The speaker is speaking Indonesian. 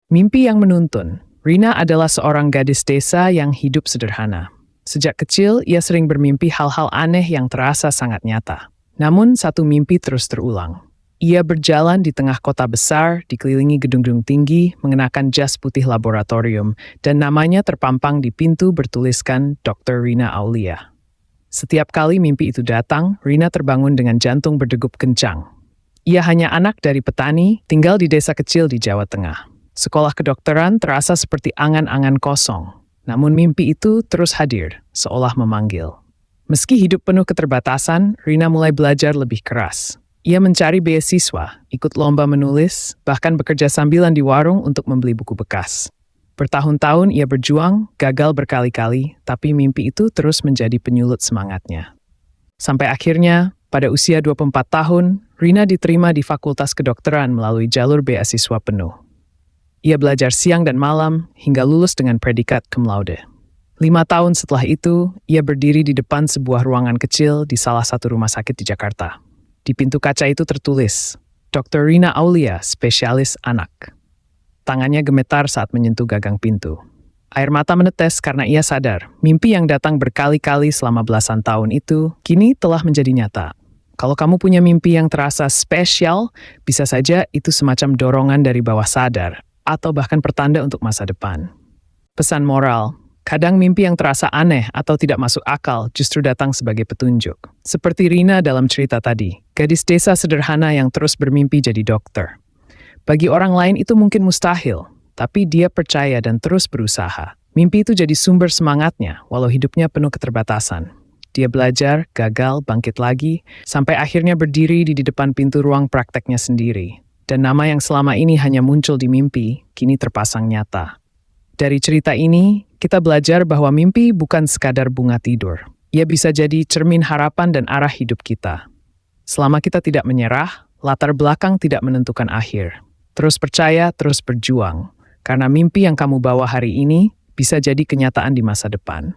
Mimpi yang menuntun. Rina adalah seorang gadis desa yang hidup sederhana. Sejak kecil, ia sering bermimpi hal-hal aneh yang terasa sangat nyata. Namun, satu mimpi terus terulang. Ia berjalan di tengah kota besar, dikelilingi gedung-gedung tinggi, mengenakan jas putih laboratorium, dan namanya terpampang di pintu bertuliskan Dr. Rina Aulia. Setiap kali mimpi itu datang, Rina terbangun dengan jantung berdegup kencang. Ia hanya anak dari petani, tinggal di desa kecil di Jawa Tengah. Sekolah kedokteran terasa seperti angan-angan kosong. Namun mimpi itu terus hadir, seolah memanggil. Meski hidup penuh keterbatasan, Rina mulai belajar lebih keras. Ia mencari beasiswa, ikut lomba menulis, bahkan bekerja sambilan di warung untuk membeli buku bekas. Bertahun-tahun ia berjuang, gagal berkali-kali, tapi mimpi itu terus menjadi penyulut semangatnya. Sampai akhirnya, pada usia 24 tahun, Rina diterima di Fakultas Kedokteran melalui jalur beasiswa penuh. Ia belajar siang dan malam hingga lulus dengan predikat cum laude. 5 tahun setelah itu, ia berdiri di depan sebuah ruangan kecil di salah satu rumah sakit di Jakarta. Di pintu kaca itu tertulis, Dr. Rina Aulia, spesialis anak. Tangannya gemetar saat menyentuh gagang pintu. Air mata menetes karena ia sadar, mimpi yang datang berkali-kali selama belasan tahun itu, kini telah menjadi nyata. Kalau kamu punya mimpi yang terasa spesial, bisa saja itu semacam dorongan dari bawah sadar, atau bahkan pertanda untuk masa depan. Pesan moral, kadang mimpi yang terasa aneh atau tidak masuk akal justru datang sebagai petunjuk. Seperti Rina dalam cerita tadi, gadis desa sederhana yang terus bermimpi jadi dokter. Bagi orang lain itu mungkin mustahil, tapi dia percaya dan terus berusaha. Mimpi itu jadi sumber semangatnya, walau hidupnya penuh keterbatasan. Dia belajar, gagal, bangkit lagi, sampai akhirnya berdiri di depan pintu ruang prakteknya sendiri. Dan nama yang selama ini hanya muncul di mimpi, kini terpasang nyata. Dari cerita ini, kita belajar bahwa mimpi bukan sekadar bunga tidur. Ia bisa jadi cermin harapan dan arah hidup kita. Selama kita tidak menyerah, latar belakang tidak menentukan akhir. Terus percaya, terus berjuang. Karena mimpi yang kamu bawa hari ini bisa jadi kenyataan di masa depan.